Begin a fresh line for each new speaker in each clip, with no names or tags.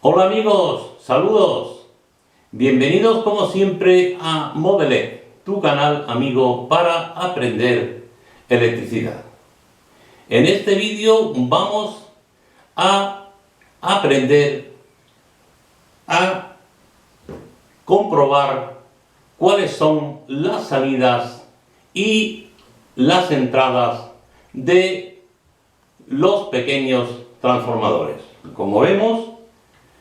Hola amigos, saludos. Bienvenidos como siempre a Modelec, tu canal amigo para aprender electricidad. En este vídeo vamos a aprender a comprobar cuáles son las salidas y las entradas de los pequeños transformadores. Como vemos,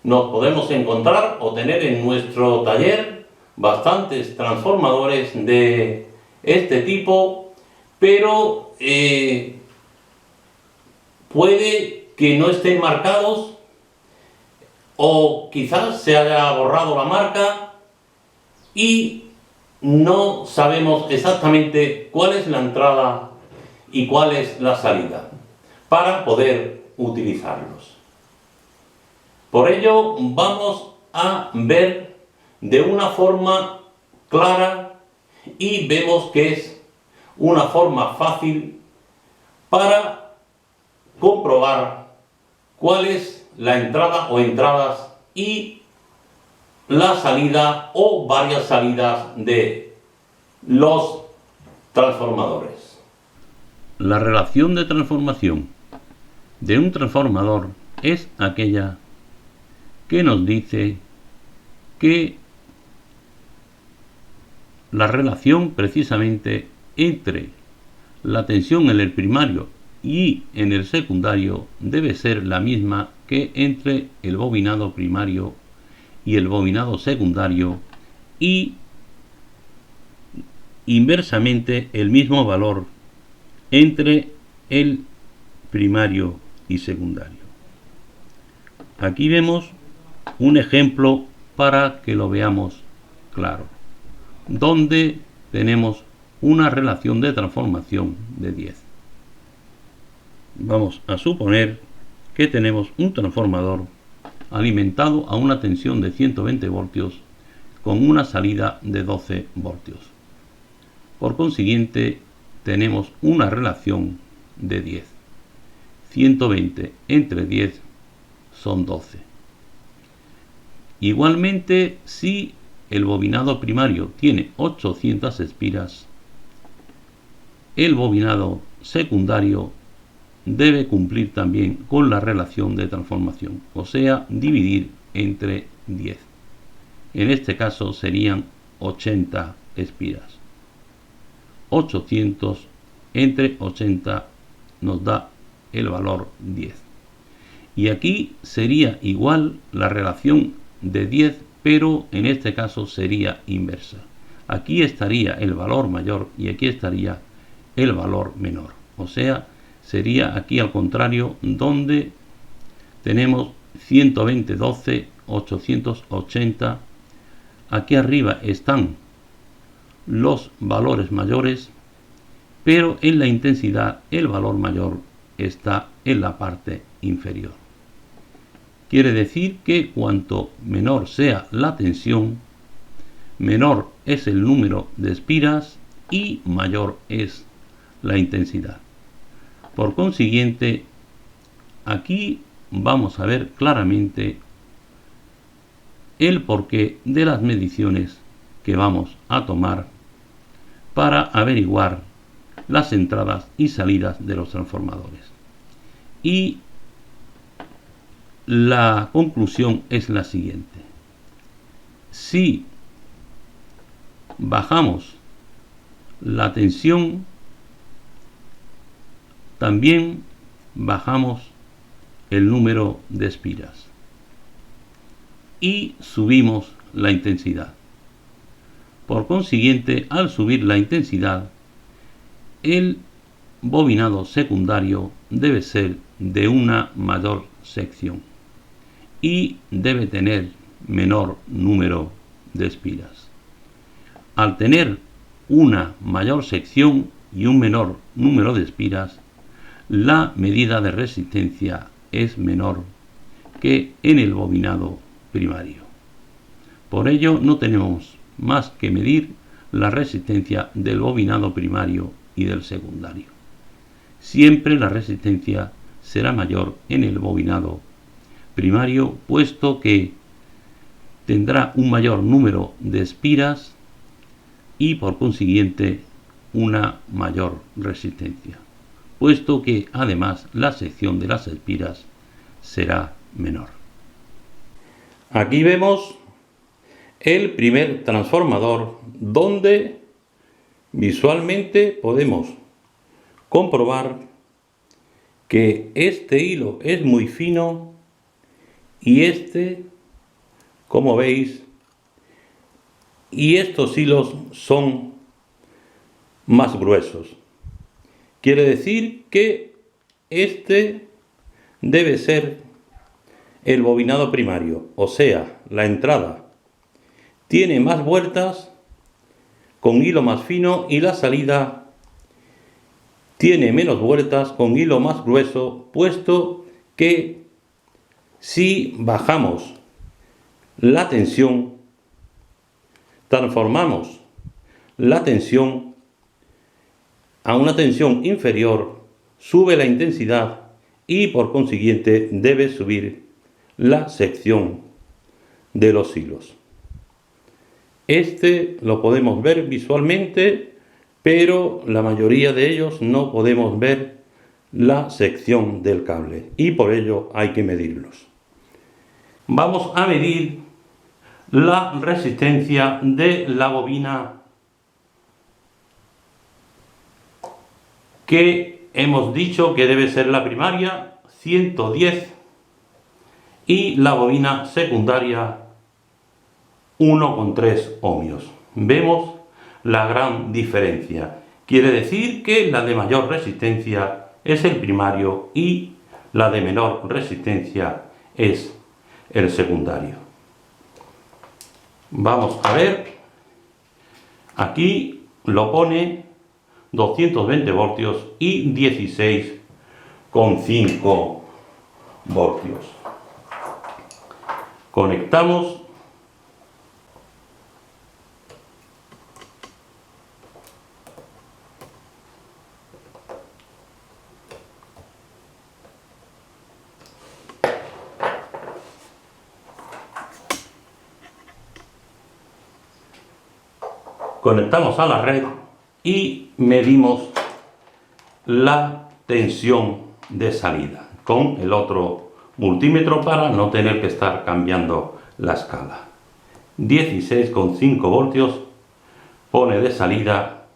nos podemos encontrar o tener en nuestro taller bastantes transformadores de este tipo, pero puede que no estén marcados o quizás se haya borrado la marca y no sabemos exactamente cuál es la entrada y cuál es la salida para poder utilizarlos. Por ello vamos a ver de una forma clara y vemos que es una forma fácil para comprobar cuál es la entrada o entradas y la salida o varias salidas de los transformadores.
La relación de transformación de un transformador es aquella que nos dice que la relación precisamente entre la tensión en el primario y en el secundario debe ser la misma que entre el bobinado primario y el bobinado secundario, y inversamente el mismo valor entre el primario y secundario. Aquí vemos un ejemplo para que lo veamos claro, donde tenemos una relación de transformación de 10. Vamos a suponer que tenemos un transformador alimentado a una tensión de 120 voltios con una salida de 12 voltios. Por consiguiente, tenemos una relación de 10. 120 entre 10 son 12. Igualmente, si el bobinado primario tiene 800 espiras, el bobinado secundario debe cumplir también con la relación de transformación, o sea, dividir entre 10. En este caso serían 80 espiras. 800 entre 80 nos da el valor 10. Y aquí sería igual la relación de 10, pero en este caso sería inversa. Aquí estaría el valor mayor y aquí estaría el valor menor. O sea, sería aquí al contrario, donde tenemos 120, 12, 880. Aquí arriba están los valores mayores, pero en la intensidad el valor mayor está en la parte inferior. Quiere decir que cuanto menor sea la tensión, menor es el número de espiras y mayor es la intensidad. Por consiguiente, aquí vamos a ver claramente el porqué de las mediciones que vamos a tomar para averiguar las entradas y salidas de los transformadores. Y la conclusión es la siguiente: si bajamos la tensión, también bajamos el número de espiras y subimos la intensidad. Por consiguiente, al subir la intensidad, el bobinado secundario debe ser de una mayor sección y debe tener menor número de espiras. Al tener una mayor sección y un menor número de espiras, la medida de resistencia es menor que en el bobinado primario. Por ello, no tenemos más que medir la resistencia del bobinado primario y del secundario. Siempre la resistencia será mayor en el bobinado primario, puesto que tendrá un mayor número de espiras y por consiguiente una mayor resistencia, puesto que además la sección de las espiras será menor. Aquí vemos el primer transformador, donde visualmente podemos comprobar que este hilo es muy fino y este, como veis, y estos hilos son más gruesos. Quiere decir que este debe ser el bobinado primario, o sea, la entrada tiene más vueltas con hilo más fino y la salida tiene menos vueltas con hilo más grueso, puesto que si bajamos la tensión, transformamos la tensión a una tensión inferior, sube la intensidad y por consiguiente debe subir la sección de los hilos. Este lo podemos ver visualmente, pero la mayoría de ellos no podemos ver la sección del cable y por ello hay que medirlos. Vamos a medir la resistencia de la bobina que hemos dicho que debe ser la primaria, 110, y la bobina secundaria 1,3 ohmios. Vemos la gran diferencia. Quiere decir que la de mayor resistencia es el primario y la de menor resistencia es el secundario. Vamos a ver, aquí lo pone 220 voltios y 16,5 voltios. Conectamos a la red y medimos la tensión de salida con el otro multímetro para no tener que estar cambiando la escala. 16,5 voltios pone de salida,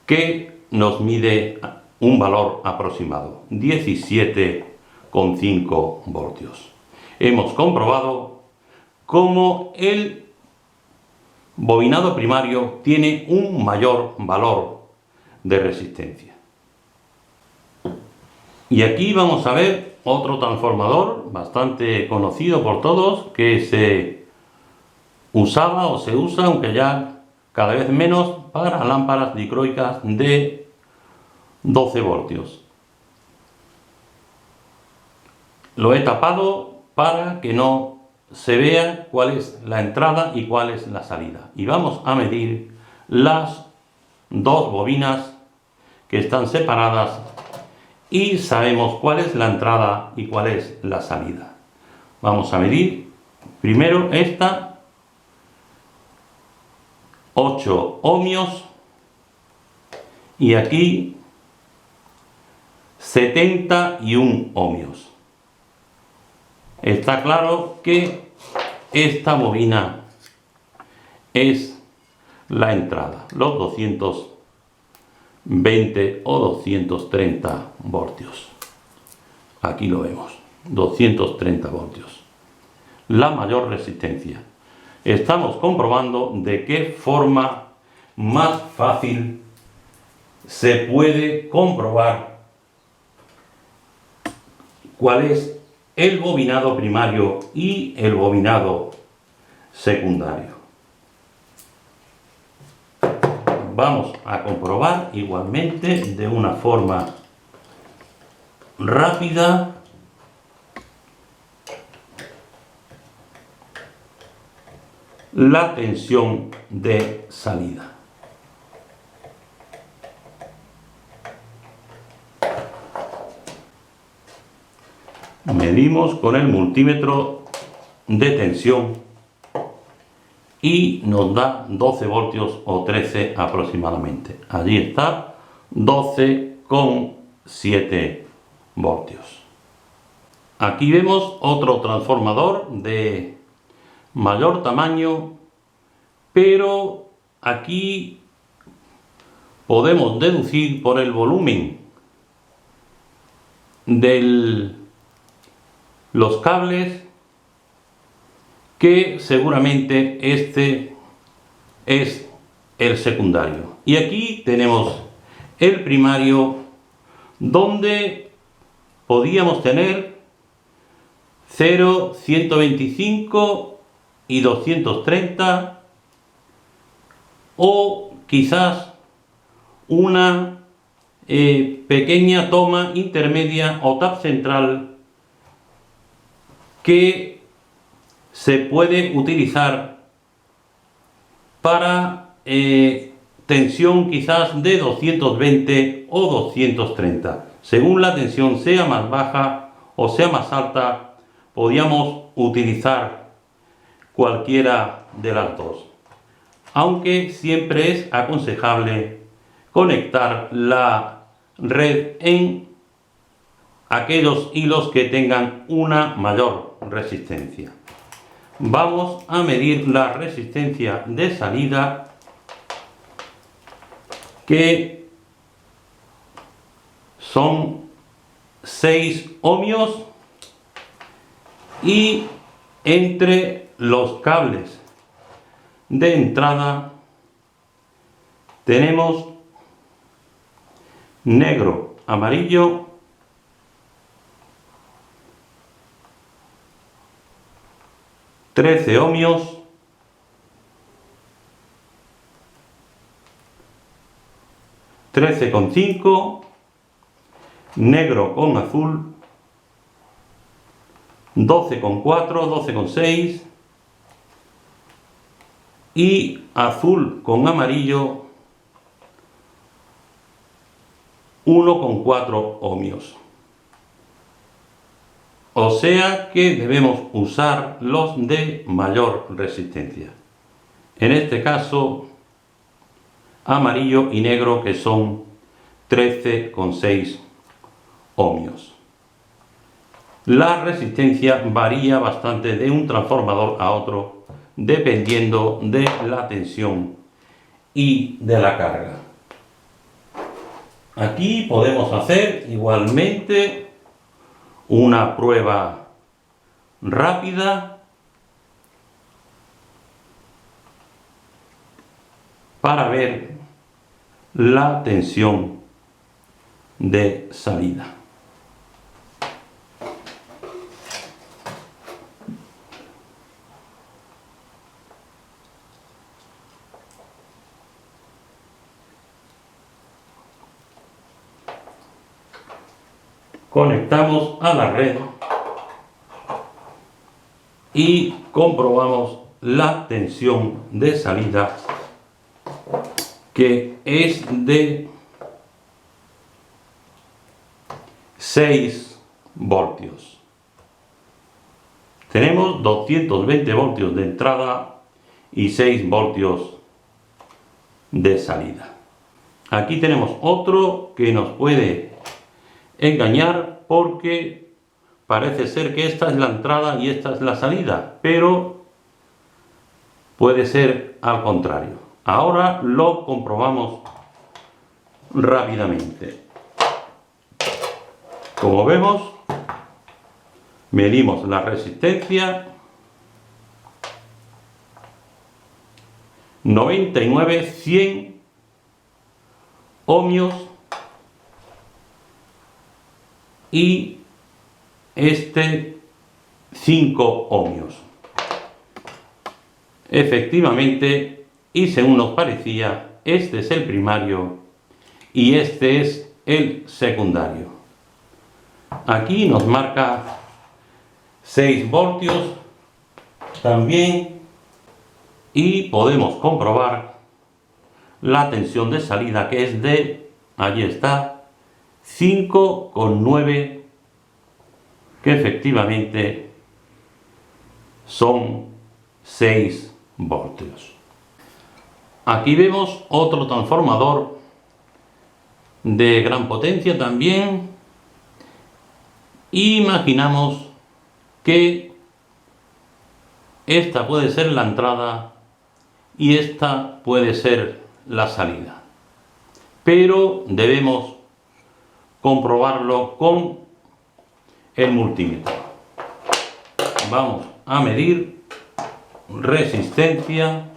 que nos mide un valor aproximado, 17,5 voltios. Hemos comprobado cómo el bobinado primario tiene un mayor valor de resistencia. Y aquí vamos a ver otro transformador bastante conocido por todos, que se usaba o se usa, aunque ya cada vez menos, para lámparas dicroicas de 12 voltios. Lo he tapado para que no se vea cuál es la entrada y cuál es la salida. Y vamos a medir las dos bobinas que están separadas y sabemos cuál es la entrada y cuál es la salida. Vamos a medir primero esta, 8 ohmios, y aquí 71 ohmios. Está claro que esta bobina es la entrada, los 220 o 230 voltios. Aquí lo vemos, 230 voltios. La mayor resistencia. Estamos comprobando de qué forma más fácil se puede comprobar cuál es el bobinado primario y el bobinado secundario. Vamos a comprobar igualmente de una forma rápida la tensión de salida.
Medimos con el multímetro de tensión y nos da 12 voltios o 13 aproximadamente. Allí está, 12,7 voltios. Aquí vemos otro transformador de mayor tamaño, pero aquí podemos deducir por el volumen de los cables que seguramente este es el secundario. Y aquí tenemos el primario, donde podíamos tener 0, 125 y 230, o quizás una pequeña toma intermedia o tap central que se puede utilizar para tensión quizás de 220 o 230. Según la tensión sea más baja o sea más alta, podríamos utilizar cualquiera de las dos. Aunque siempre es aconsejable conectar la red en aquellos hilos que tengan una mayor resistencia. Vamos a medir la resistencia de salida, que son 6 ohmios, y entre los cables de entrada tenemos negro, amarillo, 13 ohmios, (13,5), negro con azul, 12,4, 12,6, y azul con amarillo, 1,4 ohmios. O sea que debemos usar los de mayor resistencia. En este caso, amarillo y negro, que son 13,6 ohmios. La resistencia varía bastante de un transformador a otro, dependiendo de la tensión y de la carga. Aquí podemos hacer igualmente una prueba rápida para ver la tensión de salida. Conectamos a la red y comprobamos la tensión de salida, que es de 6 voltios. Tenemos 220 voltios de entrada y 6 voltios de salida. Aquí tenemos otro que nos puede engañar, porque parece ser que esta es la entrada y esta es la salida, pero puede ser al contrario. Ahora lo comprobamos rápidamente. Como vemos, medimos la resistencia, 99, 100 ohmios, y este 5 ohmios. Efectivamente, y según nos parecía, este es el primario y este es el secundario. Aquí nos marca 6 voltios también, y podemos comprobar la tensión de salida, que es de, allí está, 5,9, que efectivamente son 6 voltios. Aquí vemos otro transformador de gran potencia también. Imaginamos que esta puede ser la entrada y esta puede ser la salida, pero debemos comprobarlo con el multímetro. Vamos a medir resistencia.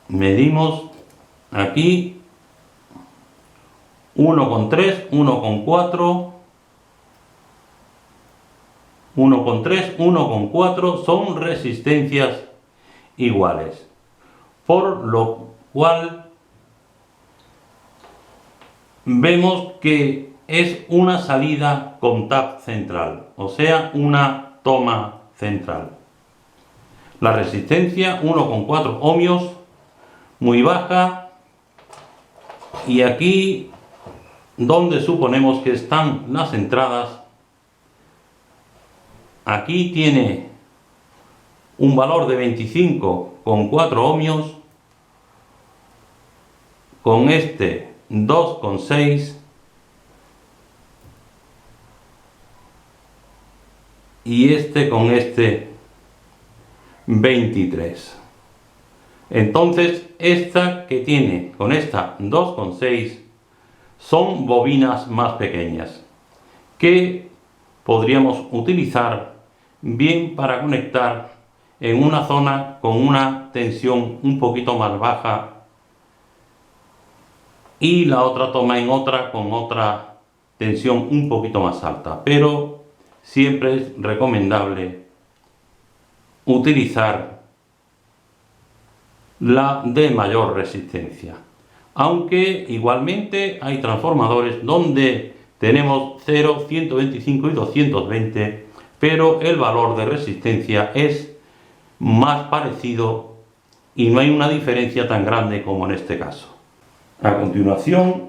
Medimos aquí 1,3, 1,4, 1,3, 1,4 son resistencias iguales, por lo cual vemos que es una salida con tap central, o sea, una toma central. La resistencia 1,4 ohmios, muy baja, y aquí donde suponemos que están las entradas, aquí tiene un valor de 25,4 ohmios, con este 2,6 y este con este 23. Entonces esta que tiene con esta 2,6 son bobinas más pequeñas que podríamos utilizar bien para conectar en una zona con una tensión un poquito más baja y la otra toma en otra con otra tensión un poquito más alta, pero siempre es recomendable utilizar la de mayor resistencia, aunque igualmente hay transformadores donde tenemos 0, 125 y 220, pero el valor de resistencia es más parecido y no hay una diferencia tan grande como en este caso. A continuación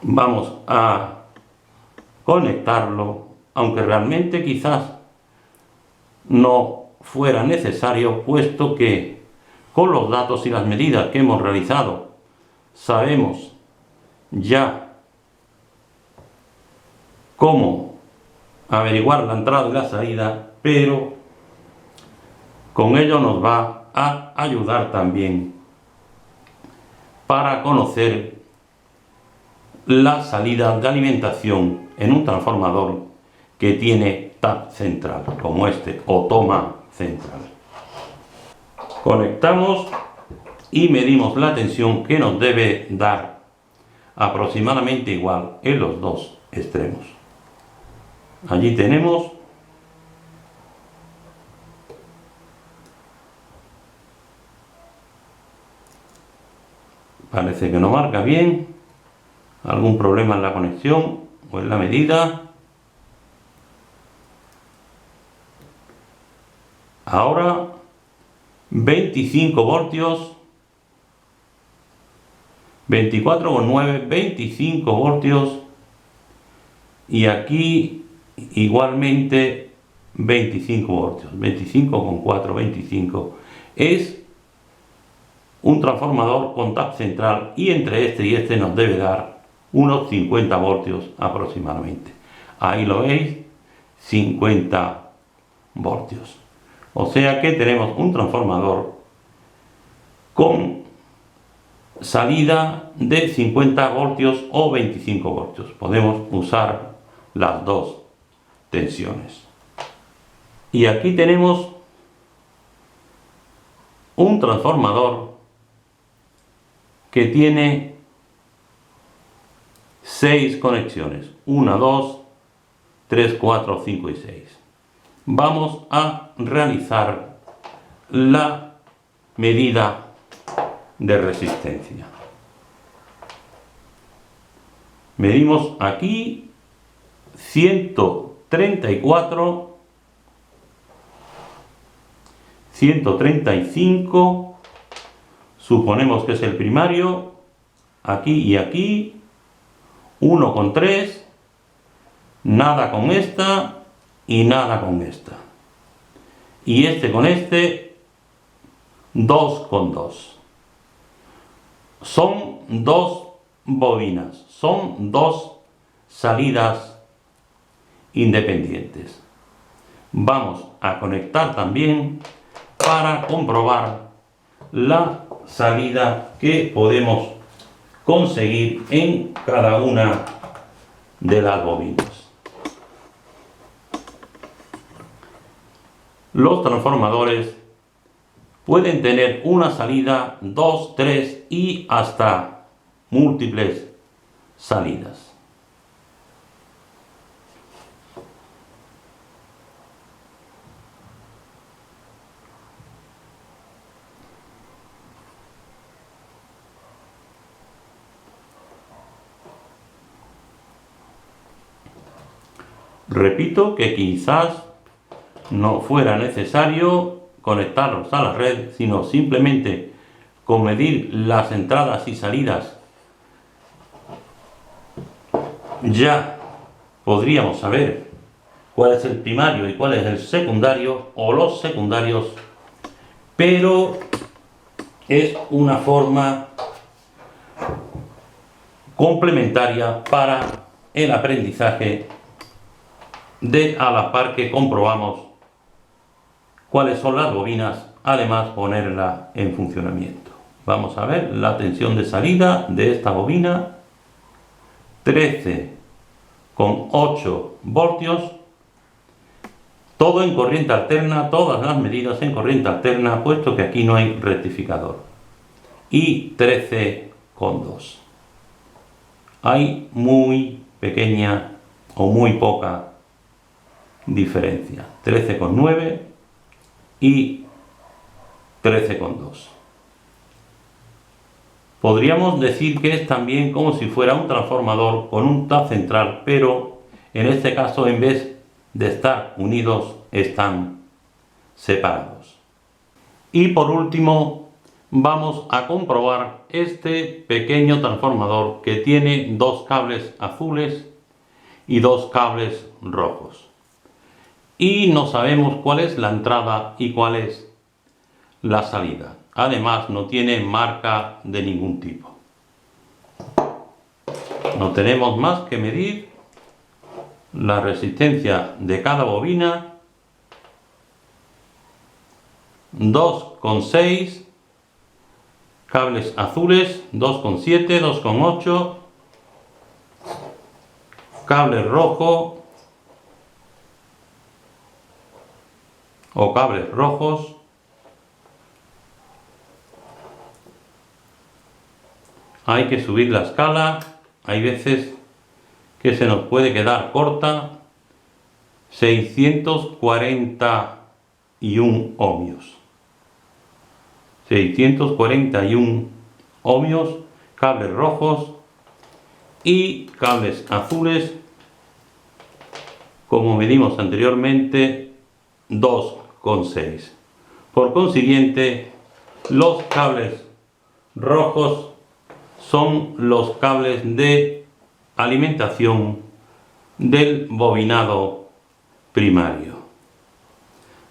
vamos a conectarlo, aunque realmente quizás no fuera necesario, puesto que con los datos y las medidas que hemos realizado sabemos ya cómo averiguar la entrada y la salida, pero con ello nos va a ayudar también para conocer la salida de alimentación en un transformador que tiene tap central, como este, o toma central. Conectamos y medimos la tensión que nos debe dar aproximadamente igual en los dos extremos. Allí tenemos parece que no marca bien, algún problema en la conexión o en la medida. Ahora 25 voltios, 24,9, 25 voltios, y aquí igualmente 25 voltios, 25,4, 25. Es un transformador con tap central y entre este y este nos debe dar unos 50 voltios aproximadamente. Ahí lo veis, 50 voltios. O sea que tenemos un transformador con salida de 50 voltios o 25 voltios. Podemos usar las dos tensiones. Y aquí tenemos un transformador que tiene 6 conexiones, 1, 2, 3, 4, 5 y 6. Vamos a realizar la medida de resistencia. Medimos aquí 134, 135, suponemos que es el primario, aquí y aquí, 1,3, nada con esta y nada con esta. Y este con este, 2,2. Son dos bobinas, son dos salidas independientes. Vamos a conectar también para comprobar la salida que podemos conseguir en cada una de las bobinas. Los transformadores pueden tener una salida, 2, 3 y hasta múltiples salidas. Repito que quizás no fuera necesario conectarlos a la red, sino simplemente con medir las entradas y salidas ya podríamos saber cuál es el primario y cuál es el secundario o los secundarios, pero es una forma complementaria para el aprendizaje de a la par que comprobamos cuáles son las bobinas, además ponerla en funcionamiento. Vamos a ver la tensión de salida de esta bobina, 13,8 voltios, todo en corriente alterna, todas las medidas en corriente alterna, puesto que aquí no hay rectificador, y 13,2. Hay muy pequeña o muy poca diferencia, 13,9 y 13,2. Podríamos decir que es también como si fuera un transformador con un TAP central, pero en este caso, en vez de estar unidos, están separados. Y por último, vamos a comprobar este pequeño transformador que tiene dos cables azules y dos cables rojos. Y no sabemos cuál es la entrada y cuál es la salida. Además, no tiene marca de ningún tipo. No tenemos más que medir la resistencia de cada bobina, 2,6, cables azules 2,7, 2,8, cable rojo o cables rojos, hay que subir la escala, hay veces que se nos puede quedar corta, 641 ohmios. 641 ohmios, cables rojos y cables azules, como medimos anteriormente, 2,6. Por consiguiente, los cables rojos son los cables de alimentación del bobinado primario.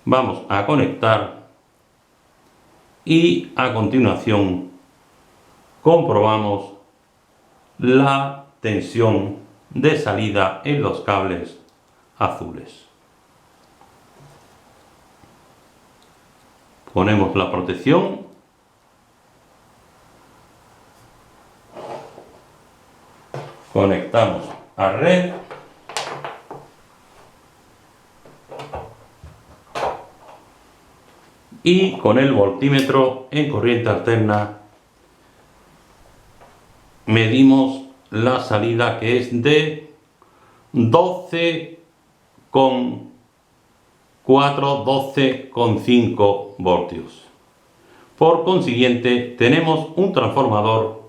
Vamos a conectar y a continuación comprobamos la tensión de salida en los cables azules. Ponemos la protección . Conectamos a red . Y con el voltímetro en corriente alterna medimos la salida, que es de 12,4, 12,5 voltios. Por consiguiente, tenemos un transformador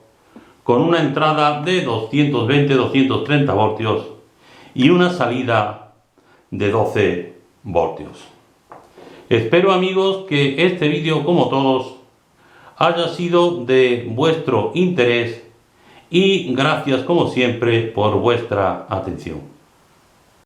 con una entrada de 220-230 voltios y una salida de 12 voltios. Espero, amigos, que este vídeo, como todos, haya sido de vuestro interés y gracias como siempre por vuestra atención.